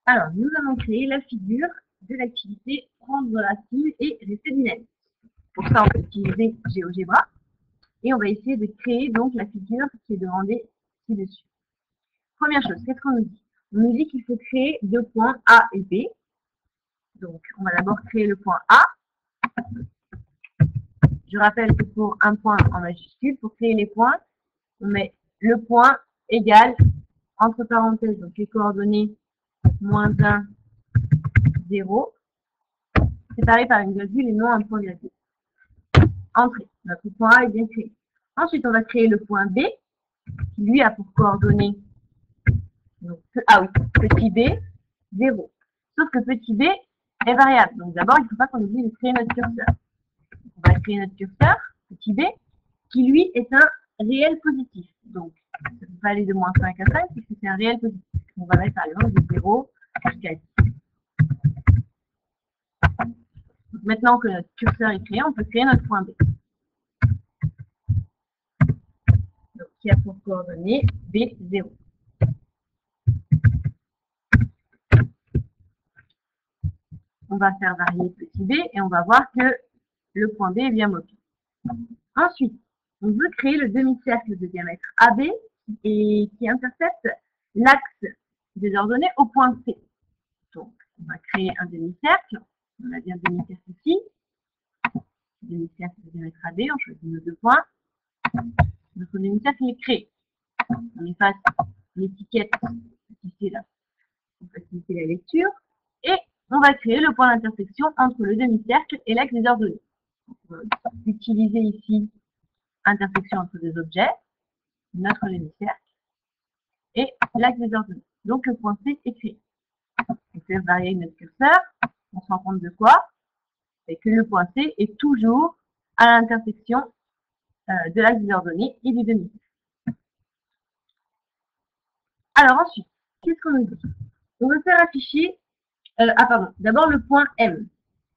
Alors, nous allons créer la figure de l'activité prendre racine et rester dynamique. Pour ça, on va utiliser GeoGebra et on va essayer de créer donc la figure qui est demandée ci-dessus. Première chose, qu'est-ce qu'on nous dit? On nous dit qu'il faut créer deux points A et B. Donc, on va d'abord créer le point A. Je rappelle que pour un point en majuscule, pour créer les points, on met le point égal, entre parenthèses, donc les coordonnées -1, 0, séparé par une virgule et non un point virgule. Entrée. Notre point A est bien créé. Ensuite, on va créer le point B, qui lui a pour coordonnées, donc, petit b, 0. Sauf que petit b est variable. Donc d'abord, il ne faut pas qu'on oublie de créer notre curseur. On va créer notre curseur, petit b, qui lui est un réel positif. Donc, ça ne peut pas aller de -5 à 5, puisque c'est un réel positif. On va mettre par exemple de 0 jusqu'à 10. Donc, maintenant que notre curseur est créé, on peut créer notre point B. Donc, qui a pour coordonnées B0. On va faire varier petit b et on va voir que le point B est bien mobile. Ensuite, on veut créer le demi-cercle de diamètre AB et qui intercepte l'axe des ordonnées au point C. Donc, on va créer un demi-cercle. On a bien un demi-cercle ici. Demi-cercle de diamètre AB, on choisit nos deux points. Notre demi-cercle est créé. On efface l'étiquette ici là pour faciliter la lecture. Et on va créer le point d'intersection entre le demi-cercle et l'axe des ordonnées. On va utiliser ici intersection entre deux objets, notre demi-cercle et l'axe des ordonnées. Donc le point C est créé. On fait varier notre curseur. On se rend compte de quoi? C'est que le point C est toujours à l'intersection de l'axe des ordonnées et du demi-cercle. Alors ensuite, qu'est-ce qu'on nous dit? On veut faire afficher, d'abord le point M.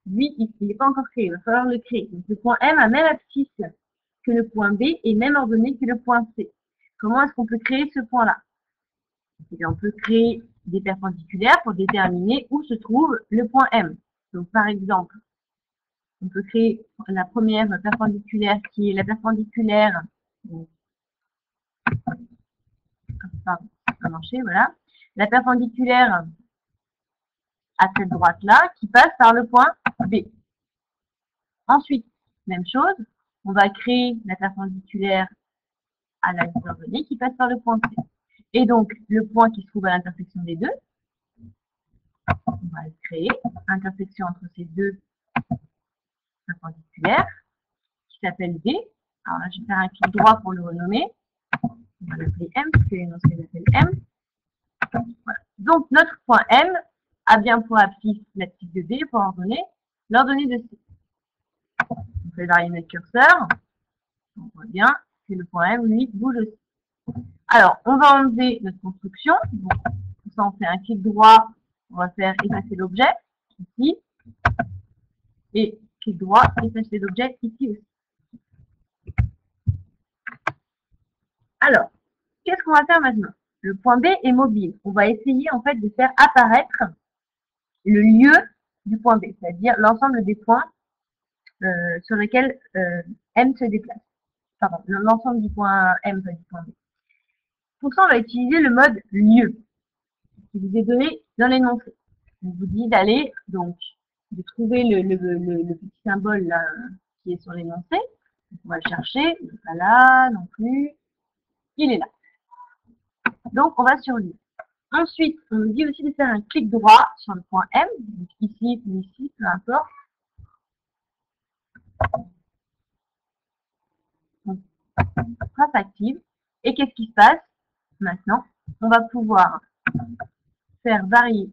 Lui, il n'est pas encore créé, il va falloir le créer. Donc le point M a même abscisse que le point B et même ordonnée que le point C. Comment est-ce qu'on peut créer ce point-là? On peut créer des perpendiculaires pour déterminer où se trouve le point M. Donc par exemple, on peut créer la première perpendiculaire qui est la perpendiculaire, pardon, ça a marché, voilà, la perpendiculaire à cette droite-là qui passe par le point B. Ensuite, même chose, on va créer la perpendiculaire à l'axe ordonnée qui passe par le point C. Et donc, le point qui se trouve à l'intersection des deux, on va le créer, intersection entre ces deux perpendiculaires, qui s'appelle D. Alors là, je vais faire un clic droit pour le renommer. On va l'appeler M, parce que l'énoncé s'appelle M. Voilà. Donc, notre point M a bien pour abscisse la petite de D, pour ordonner l'ordonnée de C. On fait varier notre curseur. On voit bien que le point M, lui, bouge aussi. Alors, on va enlever notre construction. Donc, pour ça, on fait un clic droit. On va faire effacer l'objet, ici. Et clic droit, effacer l'objet, ici aussi. Alors, qu'est-ce qu'on va faire maintenant? Le point B est mobile. On va essayer en fait de faire apparaître le lieu du point B, c'est-à-dire l'ensemble des points sur lesquels M se déplace. Pardon, l'ensemble du point M, pas du point B. Pour ça, on va utiliser le mode lieu, qui vous est donné dans l'énoncé. On vous dit d'aller, donc, de trouver le petit symbole là, qui est sur l'énoncé. On va le chercher, il n'est pas là non plus. Il est là. Donc, on va sur lui. Ensuite, on nous dit aussi de faire un clic droit sur le point M, donc ici ou ici, peu importe. Donc, trace active. Et qu'est-ce qui se passe maintenant? On va pouvoir faire varier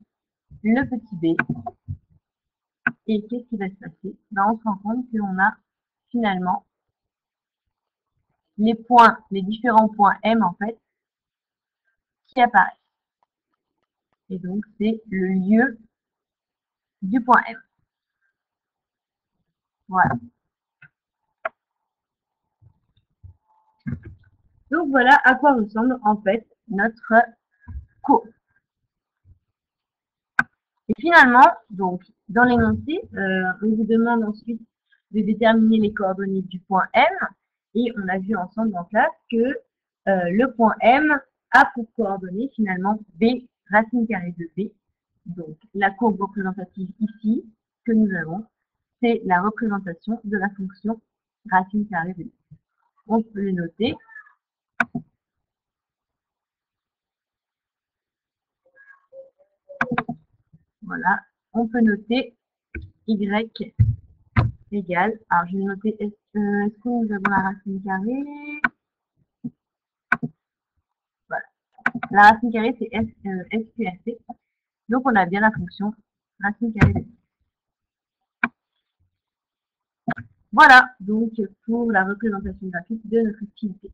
le petit b. Et qu'est-ce qui va se passer? Ben, on se rend compte qu'on a finalement les points, les différents points M en fait, qui apparaissent. Et donc, c'est le lieu du point M. Voilà. Donc, voilà à quoi ressemble en fait notre cours. Et finalement, donc, dans l'énoncé, on vous demande ensuite de déterminer les coordonnées du point M. Et on a vu ensemble en classe que le point M a pour coordonnées finalement B, racine carrée de B. Donc, la courbe représentative ici, que nous avons, c'est la représentation de la fonction racine carrée de B. On peut le noter. Voilà, on peut noter y égale, alors je vais noter, est-ce que nous avons la racine carrée? Voilà, la racine carrée c'est SQRT, donc on a bien la fonction racine carrée de B. Voilà, donc pour la représentation graphique de notre activité.